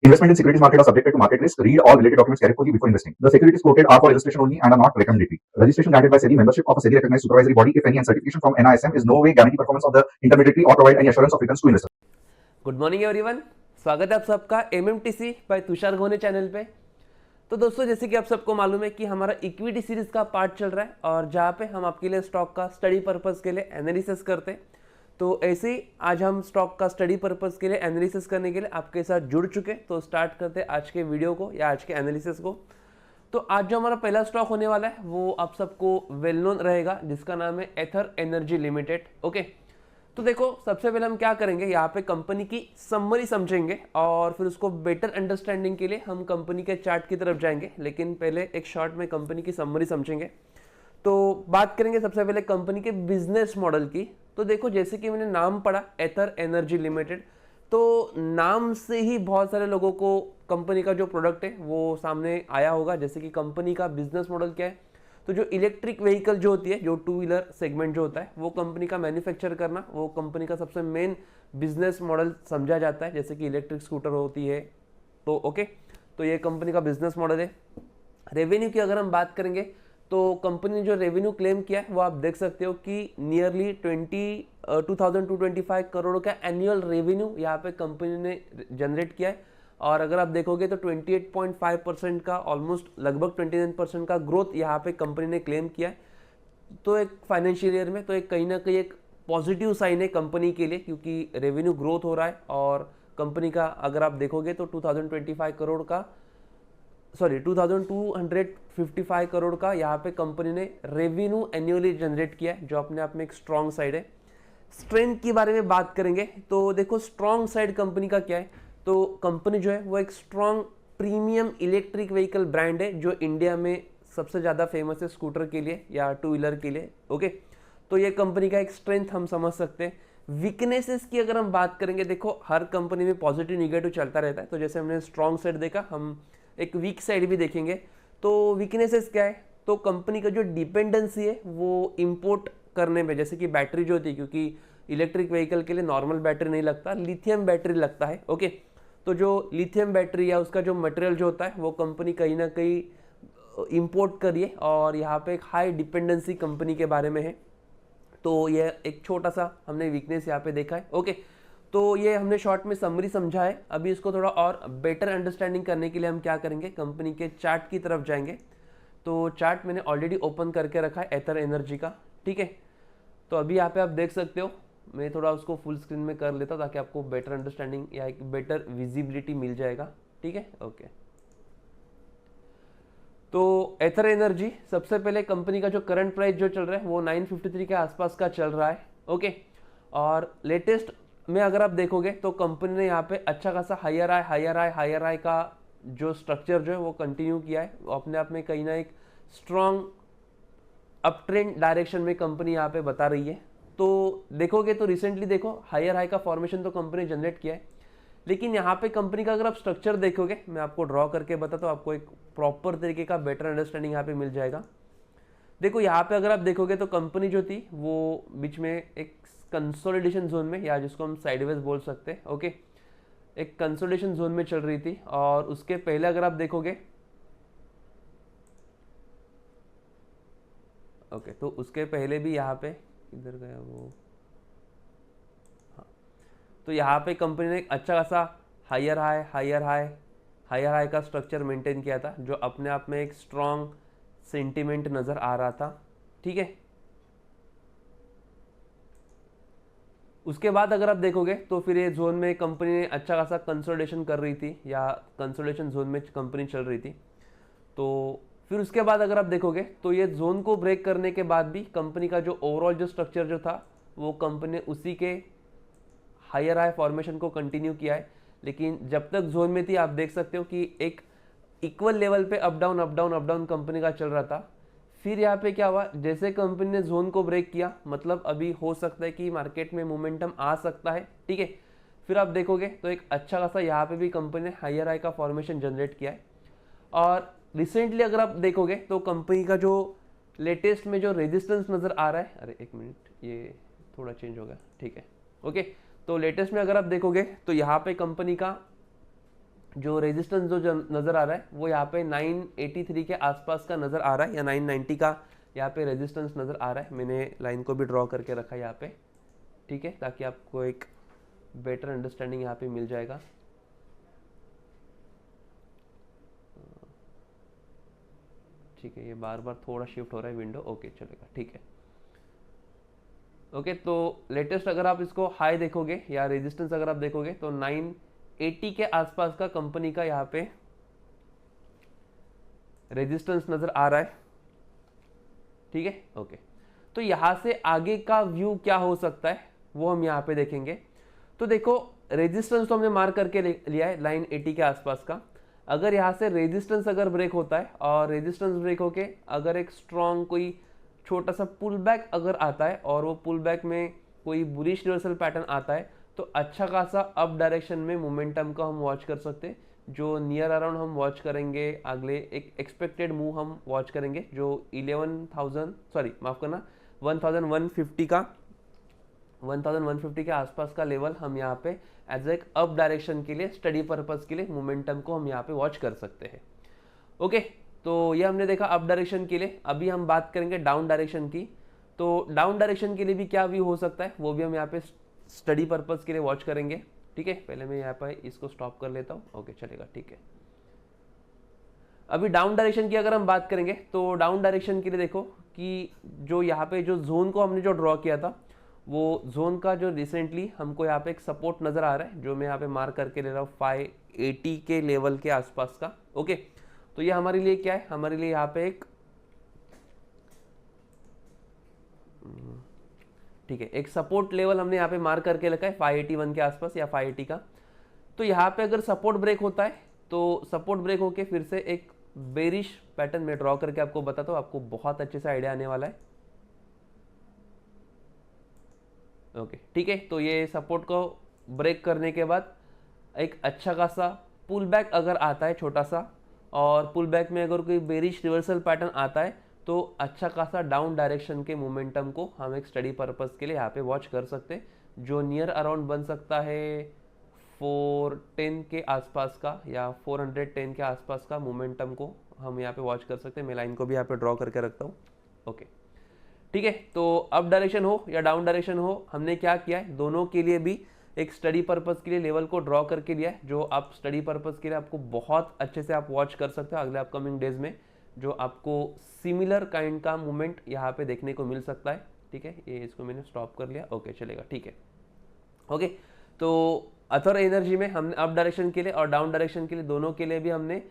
Investment in securities market are subjected to market risk. Read all related documents carefully before investing. The securities quoted are for illustration only and are not recommendatory. Registration granted by SEBI. Membership of a SEBI recognized supervisory body, if any, and certification from NISM is no way guarantee performance of the intermediary or provide any assurance of returns to investors. Good morning everyone, स्वागत है आप सबका MMTC bye Tushar घोने channel पे। तो दोस्तों, जैसे कि आप सबको मालूम है कि हमारा इक्विटी सीरीज का पार्ट चल रहा है और जहाँ पे हम आपके लिए स्टॉक का स्टडी पर्पस के लिए एनालिसिस करते हैं। तो ऐसे ही आज हम स्टॉक का स्टडी पर्पस के लिए एनालिसिस करने के लिए आपके साथ जुड़ चुके। तो स्टार्ट करते हैं आज के वीडियो को या आज के एनालिसिस को। तो आज जो हमारा पहला स्टॉक होने वाला है वो आप सबको वेल नोन रहेगा, जिसका नाम है एथर एनर्जी लिमिटेड। ओके, तो देखो, सबसे पहले हम क्या करेंगे, यहाँ पे कंपनी की समरी समझेंगे और फिर उसको बेटर अंडरस्टैंडिंग के लिए हम कंपनी के चार्ट की तरफ जाएंगे। लेकिन पहले एक शॉर्ट में कंपनी की समरी समझेंगे। तो बात करेंगे सबसे पहले कंपनी के बिजनेस मॉडल की। तो देखो, जैसे कि मैंने नाम पढ़ा एथर एनर्जी लिमिटेड, तो नाम से ही बहुत सारे लोगों को कंपनी का जो प्रोडक्ट है वो सामने आया होगा। जैसे कि कंपनी का बिजनेस मॉडल क्या है, तो जो इलेक्ट्रिक व्हीकल जो होती है, जो टू व्हीलर सेगमेंट जो होता है, वो कंपनी का मैन्युफैक्चर करना, वो कंपनी का सबसे मेन बिजनेस मॉडल समझा जाता है। जैसे कि इलेक्ट्रिक स्कूटर होती है, तो ओके, तो ये कंपनी का बिजनेस मॉडल है। रेवेन्यू की अगर हम बात करेंगे तो कंपनी ने जो रेवेन्यू क्लेम किया है वो आप देख सकते हो कि नियरली 2225 करोड़ का एनुअल रेवेन्यू यहाँ पे कंपनी ने जनरेट किया है। और अगर आप देखोगे तो 28.5% का, ऑलमोस्ट लगभग 29% का ग्रोथ यहाँ पे कंपनी ने क्लेम किया है। तो एक फाइनेंशियल ईयर में तो एक कहीं ना कहीं एक पॉजिटिव साइन है कंपनी के लिए, क्योंकि रेवेन्यू ग्रोथ हो रहा है। और कंपनी का अगर आप देखोगे तो 2025 करोड़ का, सॉरी 2255 करोड़ का यहाँ पे कंपनी ने रेवेन्यू एनुअली जनरेट किया है, जो अपने आप में एक स्ट्रॉन्ग साइड है। स्ट्रेंथ के बारे में बात करेंगे तो देखो, स्ट्रॉन्ग साइड कंपनी का क्या है, तो कंपनी जो है वो एक strong premium electric vehicle brand है, जो इंडिया में सबसे ज़्यादा फेमस है स्कूटर के लिए या टू व्हीलर के लिए। ओके, तो ये कंपनी का एक स्ट्रेंथ हम समझ सकते हैं। वीकनेसेस की अगर हम बात करेंगे, देखो हर कंपनी में पॉजिटिव निगेटिव चलता रहता है। तो जैसे हमने स्ट्रॉन्ग साइड देखा, हम एक वीक साइड भी देखेंगे। तो वीकनेसेस क्या है, तो कंपनी का जो डिपेंडेंसी है वो इंपोर्ट करने में, जैसे कि बैटरी जो होती है, क्योंकि इलेक्ट्रिक व्हीकल के लिए नॉर्मल बैटरी नहीं लगता, लिथियम बैटरी लगता है। ओके, तो जो लिथियम बैटरी या उसका जो मटेरियल जो होता है वो कंपनी कहीं ना कहीं इंपोर्ट करिए, और यहाँ पे एक हाई डिपेंडेंसी कंपनी के बारे में है। तो ये एक छोटा सा हमने वीकनेस यहाँ पे देखा है। ओके, तो ये हमने शॉर्ट में समरी समझा है। अभी इसको थोड़ा और बेटर अंडरस्टैंडिंग करने के लिए हम क्या करेंगे, कंपनी के चार्ट की तरफ जाएंगे। तो चार्ट मैंने ऑलरेडी ओपन करके रखा है एथर एनर्जी का, ठीक है। तो अभी यहाँ पे आप देख सकते हो, मैं थोड़ा उसको फुल स्क्रीन में कर लेता हूँ ताकि आपको बेटर अंडरस्टैंडिंग या एक बेटर विजिबिलिटी मिल जाएगा, ठीक है। ओके, तो एथर एनर्जी, सबसे पहले कंपनी का जो करंट प्राइस जो चल रहा है वो 953 के आसपास का चल रहा है। ओके, और लेटेस्ट में अगर आप देखोगे तो कंपनी ने यहाँ पे अच्छा खासा हायर आई का जो स्ट्रक्चर जो है वो कंटिन्यू किया है। अपने आप में कहीं ना एक स्ट्रॉन्ग अप ट्रेंड डायरेक्शन में कंपनी यहाँ पे बता रही है। तो देखोगे तो रिसेंटली देखो, हायर हाई का फॉर्मेशन तो कंपनी जनरेट किया है। लेकिन यहाँ पे कंपनी का अगर आप स्ट्रक्चर देखोगे, मैं आपको ड्रॉ करके बताता हूँ, आपको एक प्रॉपर तरीके का बेटर अंडरस्टैंडिंग यहाँ पे मिल जाएगा। देखो यहाँ पे अगर आप देखोगे तो कंपनी जो थी वो बीच में एक कंसोलिडेशन जोन में, या जिसको हम साइडवेज बोल सकते हैं, ओके, एक कंसोलिडेशन जोन में चल रही थी। और उसके पहले अगर आप देखोगे, ओके, तो उसके पहले भी यहाँ पे किधर गया वो, हाँ, तो यहाँ पे कंपनी ने एक अच्छा खासा हायर हाई का स्ट्रक्चर मेंटेन किया था, जो अपने आप में एक स्ट्रॉन्ग सेंटिमेंट नज़र आ रहा था, ठीक है। उसके बाद अगर आप देखोगे तो फिर ये जोन में कंपनी ने अच्छा खासा कंसोलिडेशन कर रही थी, या कंसोलिडेशन जोन में कंपनी चल रही थी। तो फिर उसके बाद अगर आप देखोगे तो ये जोन को ब्रेक करने के बाद भी कंपनी का जो ओवरऑल जो स्ट्रक्चर जो था वो कंपनी ने उसी के हायर हाई फॉर्मेशन को कंटिन्यू किया है। लेकिन जब तक जोन में थी, आप देख सकते हो कि एक इक्वल लेवल पे अप डाउन कंपनी का चल रहा था। फिर यहाँ पे क्या हुआ, जैसे कंपनी ने जोन को ब्रेक किया, मतलब अभी हो सकता है कि मार्केट में मोमेंटम आ सकता है, ठीक है। फिर आप देखोगे तो एक अच्छा खासा यहाँ पे भी कंपनी ने हायर हाई का फॉर्मेशन जनरेट किया है। और रिसेंटली अगर आप देखोगे तो कंपनी का जो लेटेस्ट में जो रेजिस्टेंस नज़र आ रहा है, अरे एक मिनट, ये थोड़ा चेंज हो गया, ठीक है। ओके, तो लेटेस्ट में अगर आप देखोगे तो यहाँ पे कंपनी का जो रेजिस्टेंस जो नज़र आ रहा है वो यहाँ पे 983 के आसपास का नज़र आ रहा है, या 990 का यहाँ पे रेजिस्टेंस नज़र आ रहा है। मैंने लाइन को भी ड्रॉ करके रखा है यहाँ पे, ठीक है, ताकि आपको एक बेटर अंडरस्टैंडिंग यहाँ पे मिल जाएगा। ठीक है, ये बार बार थोड़ा शिफ्ट हो रहा है विंडो, ओके चलेगा, ठीक है। ओके, तो लेटेस्ट अगर आप इसको हाई देखोगे या रेजिस्टेंस अगर आप देखोगे तो 980 के आसपास का कंपनी का यहाँ पे रेजिस्टेंस नजर आ रहा है, ठीक है। ओके, तो यहां से आगे का व्यू क्या हो सकता है वो हम यहाँ पे देखेंगे। तो देखो, रेजिस्टेंस तो हमने मार्क करके लिया है लाइन 80 के आसपास का। अगर यहाँ से रेजिस्टेंस अगर ब्रेक होता है और रेजिस्टेंस ब्रेक होके अगर एक स्ट्रॉन्ग कोई छोटा सा पुल बैक अगर आता है और वो पुल बैक में कोई बुलिश रिवर्सल पैटर्न आता है, तो अच्छा खासा अप डायरेक्शन में मोमेंटम का हम वॉच कर सकते हैं। जो नियर अराउंड हम वॉच करेंगे, अगले एक एक्सपेक्टेड मूव हम वॉच करेंगे जो 1150 के आसपास का लेवल हम यहाँ पे एज एक अप डायरेक्शन के लिए, स्टडी पर्पस के लिए मोमेंटम को हम यहाँ पे वॉच कर सकते हैं। ओके, तो ये हमने देखा अप डायरेक्शन के लिए। अभी हम बात करेंगे डाउन डायरेक्शन की। तो डाउन डायरेक्शन के लिए भी क्या व्यू हो सकता है वो भी हम यहाँ पे स्टडी पर्पस के लिए वॉच करेंगे, ठीक है। पहले मैं यहाँ पे इसको स्टॉप कर लेता हूँ, ओके चलेगा, ठीक है। अभी डाउन डायरेक्शन की अगर हम बात करेंगे तो डाउन डायरेक्शन के लिए देखो कि जो यहाँ पे जो जोन को हमने जो ड्रॉ किया था, वो जोन का जो रिसेंटली हमको यहाँ पे एक सपोर्ट नजर आ रहा है, जो मैं यहाँ पे मार्क करके ले रहा हूँ 580 के लेवल के आसपास का। ओके, तो ये हमारे लिए क्या है, हमारे लिए यहाँ पे एक, ठीक है, एक सपोर्ट लेवल हमने यहाँ पे मार्क करके रखा है 581 के आसपास या 580 का। तो यहाँ पे अगर सपोर्ट ब्रेक होता है तो सपोर्ट ब्रेक होके फिर से एक बेरिश पैटर्न में ड्रॉ करके आपको बताता हूँ, आपको बहुत अच्छे से आइडिया आने वाला है। ओके, ठीक है, तो ये सपोर्ट को ब्रेक करने के बाद एक अच्छा खासा पुल बैक अगर आता है छोटा सा, और पुल बैक में अगर कोई बेरिश रिवर्सल पैटर्न आता है तो अच्छा खासा डाउन डायरेक्शन के मोमेंटम को हम एक स्टडी पर्पस के लिए यहाँ पे वॉच कर सकते हैं, जो नियर अराउंड बन सकता है 410 के आसपास का या 410 के आसपास का मोमेंटम को हम यहाँ पे वॉच कर सकते हैं। मैं लाइन को भी यहाँ पे ड्रॉ करके रखता हूँ, ओके, ठीक है। तो अप डायरेक्शन हो या डाउन डायरेक्शन हो, हमने क्या किया है, दोनों के लिए भी एक स्टडी पर्पस के लिए लेवल को ड्रॉ करके लिया है, जो आप स्टडी पर्पस के लिए आपको बहुत अच्छे से आप वॉच कर सकते हो अगले अपकमिंग डेज में, जो आपको सिमिलर काइंड का मूवमेंट यहाँ पे देखने को मिल सकता है, ठीक है। ये इसको मैंने स्टॉप कर लिया, ओके चलेगा, ठीक है। ओके, तो अथर एनर्जी में हमने अप डायरेक्शन के लिए और डाउन डायरेक्शन के लिए दोनों के लिए भी हमने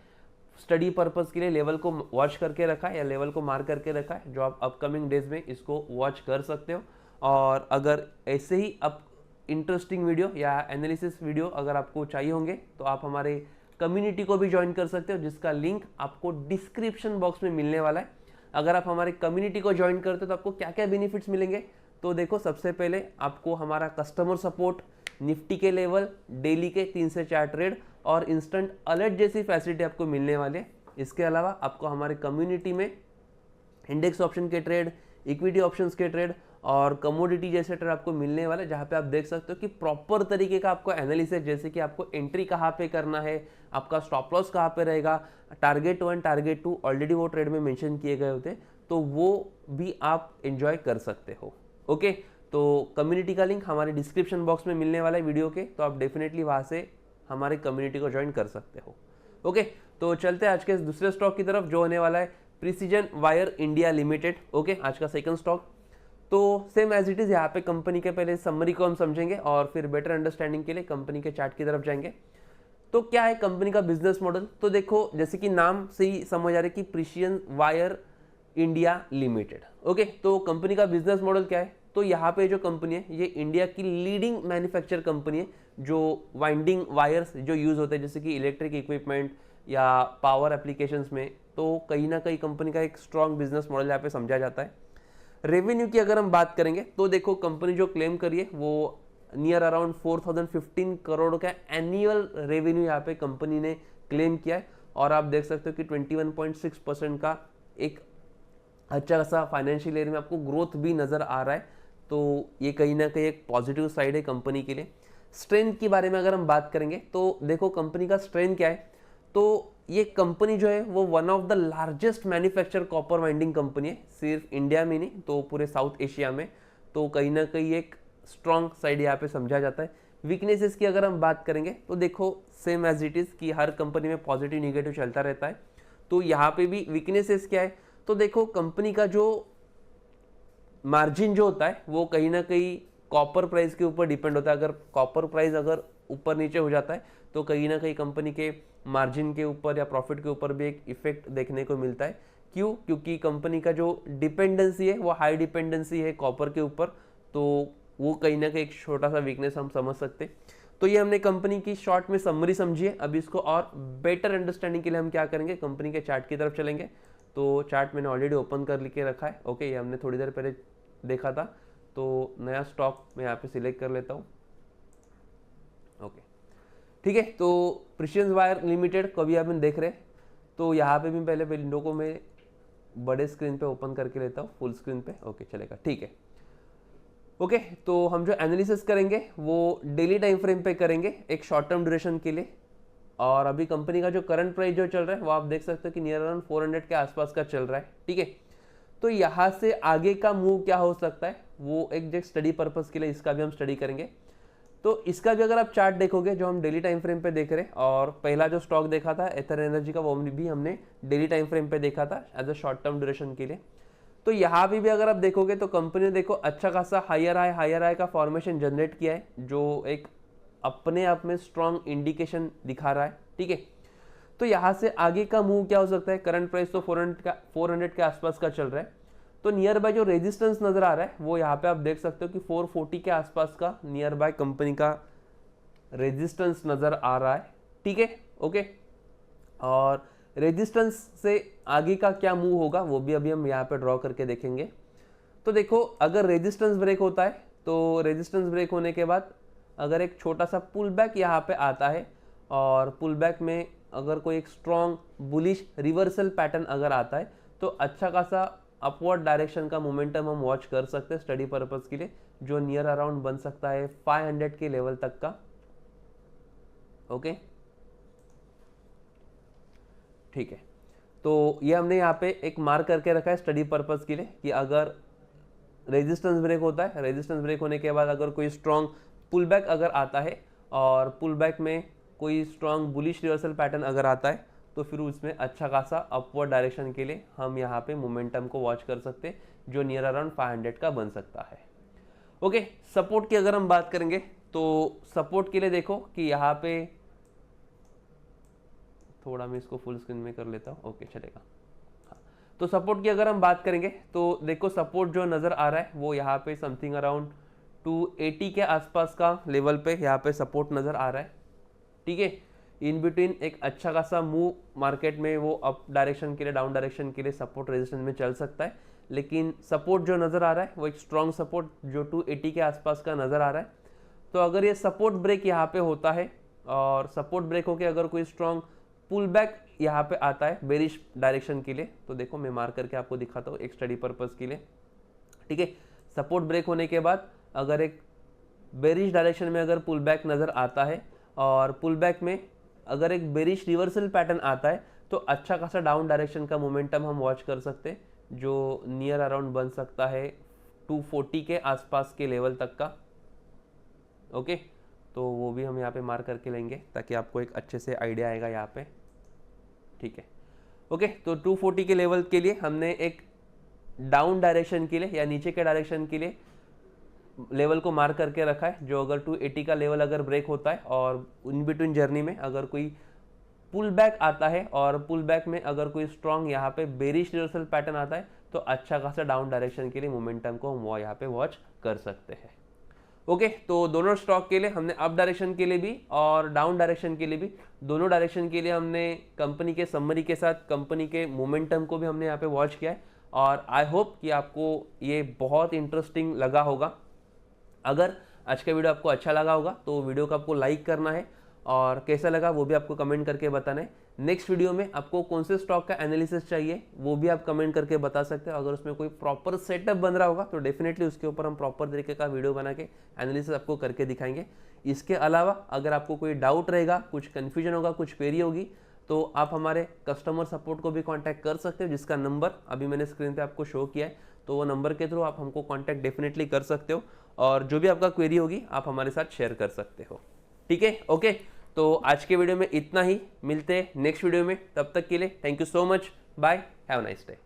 स्टडी पर्पस के लिए लेवल को वॉच करके रखा है या लेवल को मार्क करके रखा है, जो आप अपकमिंग डेज में इसको वॉच कर सकते हो। और अगर ऐसे ही अब इंटरेस्टिंग वीडियो या एनालिसिस वीडियो अगर आपको चाहिए होंगे तो आप हमारे कम्युनिटी को भी ज्वाइन कर सकते हो, जिसका लिंक आपको डिस्क्रिप्शन बॉक्स में मिलने वाला है। अगर आप हमारे कम्युनिटी को ज्वाइन करते हो तो आपको क्या क्या बेनिफिट्स मिलेंगे, तो देखो, सबसे पहले आपको हमारा कस्टमर सपोर्ट, निफ्टी के लेवल, डेली के 3 से 4 ट्रेड और इंस्टेंट अलर्ट जैसी फैसिलिटी आपको मिलने वाले। इसके अलावा आपको हमारे कम्युनिटी में इंडेक्स ऑप्शन के ट्रेड, इक्विटी ऑप्शंस के ट्रेड और कमोडिटी जैसे ट्रेड आपको मिलने वाले, जहाँ पे आप देख सकते हो कि प्रॉपर तरीके का आपको एनालिसिस, जैसे कि आपको एंट्री कहाँ पे करना है, आपका स्टॉप लॉस कहाँ पे रहेगा, टारगेट 1 टारगेट 2 ऑलरेडी वो ट्रेड में मेंशन किए गए होते, तो वो भी आप एंजॉय कर सकते हो। ओके, तो कम्युनिटी का लिंक हमारे डिस्क्रिप्शन बॉक्स में मिलने वाला है वीडियो के, तो आप डेफिनेटली वहाँ से हमारे कम्युनिटी को ज्वाइन कर सकते हो। ओके, तो चलते हैं आज के दूसरे स्टॉक की तरफ, जो होने वाला है precision wire India limited. Okay, आज का सेकंड स्टॉक। तो सेम एज इट इज, यहाँ पे कंपनी के पहले समरी को हम समझेंगे और फिर बेटर अंडरस्टैंडिंग के लिए कंपनी के चार्ट की तरफ जाएंगे। तो क्या है कंपनी का बिजनेस मॉडल, तो देखो, जैसे कि नाम से ही समझ आ रहा है कि precision wire India limited. Okay, तो कंपनी का बिजनेस मॉडल क्या है, तो यहाँ पे जो कंपनी है ये इंडिया की लीडिंग मैन्युफैक्चर कंपनी है, जो वाइंडिंग वायर्स जो यूज होते हैं जैसे कि इलेक्ट्रिक इक्विपमेंट या पावर एप्लीकेशंस में, तो कहीं ना कहीं कंपनी का एक स्ट्रॉन्ग बिजनेस मॉडल यहाँ पे समझा जाता है। रेवेन्यू की अगर हम बात करेंगे तो देखो, कंपनी जो क्लेम करी है वो नियर अराउंड 4015 करोड़ का एनुअल रेवेन्यू यहाँ पे कंपनी ने क्लेम किया है, और आप देख सकते हो कि 21.6% का एक अच्छा खासा फाइनेंशियल ईयर में आपको ग्रोथ भी नजर आ रहा है। तो ये कहीं ना कहीं एक पॉजिटिव साइड है कंपनी के लिए। स्ट्रेंथ के बारे में अगर हम बात करेंगे तो देखो कंपनी का स्ट्रेंथ क्या है, तो ये कंपनी जो है वो one of the largest manufacture copper mining company है, सिर्फ इंडिया में नहीं तो पूरे साउथ एशिया में। तो कहीं ना कहीं एक स्ट्रॉन्ग साइड यहाँ पे समझा जाता है। वीकनेसेस की अगर हम बात करेंगे तो देखो सेम एज इट इज़ कि हर कंपनी में पॉजिटिव निगेटिव चलता रहता है। तो यहाँ पे भी वीकनेसेस क्या है, तो देखो कंपनी का जो मार्जिन जो होता है वो कहीं ना कहीं कॉपर प्राइस के ऊपर डिपेंड होता है। अगर कॉपर प्राइस अगर ऊपर नीचे हो जाता है तो कहीं ना कहीं कंपनी के मार्जिन के ऊपर या प्रॉफिट के ऊपर भी एक इफेक्ट देखने को मिलता है। क्यों? क्योंकि कंपनी का जो डिपेंडेंसी है वो हाई डिपेंडेंसी है कॉपर के ऊपर, तो वो कहीं ना कहीं एक छोटा सा वीकनेस हम समझ सकते हैं। तो ये हमने कंपनी की शॉर्ट में समरी समझी है। अब इसको और बेटर अंडरस्टैंडिंग के लिए हम क्या करेंगे, कंपनी के चार्ट की तरफ चलेंगे। तो चार्ट मैंने ऑलरेडी ओपन कर लिखे रखा है। ओके, ये हमने थोड़ी देर पहले देखा था। तो नया स्टॉक मैं यहाँ पे सिलेक्ट कर लेता हूँ। ओके, ठीक है। तो प्रिशियस वायर लिमिटेड को भी अपन देख रहे हैं। तो यहाँ पे भी पहले विंडो को मैं बड़े स्क्रीन पे ओपन करके लेता हूँ, फुल स्क्रीन पे। ओके, चलेगा, ठीक है। ओके, तो हम जो एनालिसिस करेंगे वो डेली टाइम फ्रेम पे करेंगे एक शॉर्ट टर्म ड्यूरेशन के लिए। और अभी कंपनी का जो करंट प्राइस जो चल रहा है वो आप देख सकते हो कि नियर अराउंड 400 के आसपास का चल रहा है, ठीक है। तो यहाँ से आगे का मूव क्या हो सकता है वो एक जस्ट स्टडी पर्पस के लिए इसका भी हम स्टडी करेंगे। तो इसका भी अगर आप चार्ट देखोगे जो हम डेली टाइम फ्रेम पे देख रहे हैं, और पहला जो स्टॉक देखा था एथर एनर्जी का वो भी हमने डेली टाइम फ्रेम पे देखा था as a short term duration के लिए। तो यहाँ भी अगर आप देखोगे तो कंपनी ने देखो अच्छा खासा हायर हाई का फॉर्मेशन जनरेट किया है, जो एक अपने आप में स्ट्रॉन्ग इंडिकेशन दिखा रहा है, ठीक है। तो यहाँ से आगे का मूव क्या हो सकता है, करंट प्राइस तो 400 के आसपास का चल रहा है। तो नियर बाय जो रेजिस्टेंस नजर आ रहा है वो यहाँ पे आप देख सकते हो कि 440 के आसपास का नियर बाय कंपनी का रेजिस्टेंस नजर आ रहा है, ठीक है। ओके, और रेजिस्टेंस से आगे का क्या मूव होगा वो भी अभी हम यहाँ पे ड्रॉ करके देखेंगे। तो देखो अगर रेजिस्टेंस ब्रेक होता है तो रेजिस्टेंस ब्रेक होने के बाद अगर एक छोटा सा पुल बैक यहाँ पे आता है, और पुल बैक में अगर कोई एक स्ट्रॉन्ग बुलिश रिवर्सल पैटर्न अगर आता है तो अच्छा खासा अपवर्ड डायरेक्शन का मोमेंटम हम वॉच कर सकते हैं स्टडी पर्पस के लिए, जो नियर अराउंड बन सकता है 500 के लेवल तक का। ओके, ठीक है। तो ये हमने यहाँ पे एक मार्क करके रखा है स्टडी पर्पस के लिए कि अगर रेजिस्टेंस ब्रेक होता है, रेजिस्टेंस ब्रेक होने के बाद अगर कोई स्ट्रॉन्ग पुल बैक अगर आता है और पुल बैक में कोई स्ट्रॉन्ग बुलिश रिवर्सल पैटर्न अगर आता है तो फिर उसमें अच्छा खासा अपवर्ड डायरेक्शन के लिए हम यहाँ पे मोमेंटम को वॉच कर सकते हैं, जो नियर अराउंड 500 का बन सकता है। ओके, सपोर्ट की अगर हम बात करेंगे तो सपोर्ट के लिए देखो कि यहाँ पे थोड़ा मैं इसको फुल स्क्रीन में कर लेता हूँ। ओके, चलेगा। हाँ, तो सपोर्ट की अगर हम बात करेंगे तो देखो सपोर्ट जो नज़र आ रहा है वो यहाँ पे समथिंग अराउंड 280 के आसपास का लेवल पे यहाँ पे सपोर्ट नज़र आ रहा है, ठीक है। इन बिटवीन एक अच्छा खासा मूव मार्केट में वो अप डायरेक्शन के लिए डाउन डायरेक्शन के लिए सपोर्ट रेजिस्टेंस में चल सकता है, लेकिन सपोर्ट जो नज़र आ रहा है वो एक स्ट्रॉन्ग सपोर्ट जो 280 के आसपास का नज़र आ रहा है। तो अगर ये सपोर्ट ब्रेक यहाँ पे होता है और सपोर्ट ब्रेक होकर अगर कोई स्ट्रॉन्ग पुल बैक यहाँ पे आता है बेरिश डायरेक्शन के लिए, तो देखो मैं मार्क करके आपको दिखाता हूँ एक स्टडी पर्पस के लिए, ठीक है। सपोर्ट ब्रेक होने के बाद अगर एक बेरिश डायरेक्शन में अगर पुल बैक नज़र आता है और पुल बैक में अगर एक बेरिश रिवर्सल पैटर्न आता है तो अच्छा खासा डाउन डायरेक्शन का मोमेंटम हम वॉच कर सकते हैं, जो नियर अराउंड बन सकता है 240 के आसपास के लेवल तक का। ओके, तो वो भी हम यहाँ पे मार्क करके लेंगे ताकि आपको एक अच्छे से आइडिया आएगा यहाँ पे, ठीक है। ओके, तो 240 के लेवल के लिए हमने एक डाउन डायरेक्शन के लिए या नीचे के डायरेक्शन के लिए लेवल को मार्क करके रखा है, जो अगर 280 का लेवल अगर ब्रेक होता है और इन बिटवीन जर्नी में अगर कोई पुल बैक आता है और पुल बैक में अगर कोई स्ट्रॉन्ग यहाँ पे बेरिश रिवर्सल पैटर्न आता है तो अच्छा खासा डाउन डायरेक्शन के लिए मोमेंटम को हम यहाँ पे वॉच कर सकते हैं। ओके, तो दोनों स्टॉक के लिए हमने अप डायरेक्शन के लिए भी और डाउन डायरेक्शन के लिए भी, दोनों डायरेक्शन के लिए हमने कंपनी के समरी के साथ कंपनी के मोमेंटम को भी हमने यहाँ पे वॉच किया है। और आई होप कि आपको ये बहुत इंटरेस्टिंग लगा होगा। अगर आज का वीडियो आपको अच्छा लगा होगा तो वीडियो को आपको लाइक करना है और कैसा लगा वो भी आपको कमेंट करके बताना है। नेक्स्ट वीडियो में आपको कौन से स्टॉक का एनालिसिस चाहिए वो भी आप कमेंट करके बता सकते हो। अगर उसमें कोई प्रॉपर सेटअप बन रहा होगा तो डेफिनेटली उसके ऊपर हम प्रॉपर तरीके का वीडियो बना के एनालिसिस आपको करके दिखाएंगे। इसके अलावा अगर आपको कोई डाउट रहेगा, कुछ कन्फ्यूजन होगा, कुछ क्वेरी होगी, तो आप हमारे कस्टमर सपोर्ट को भी कांटेक्ट कर सकते हो, जिसका नंबर अभी मैंने स्क्रीन पे आपको शो किया है। तो वो नंबर के थ्रू आप हमको कांटेक्ट डेफिनेटली कर सकते हो और जो भी आपका क्वेरी होगी आप हमारे साथ शेयर कर सकते हो। ठीक है, ओके। तो आज के वीडियो में इतना ही, मिलते हैं नेक्स्ट वीडियो में। तब तक के लिए thank you so much, bye, have a nice day.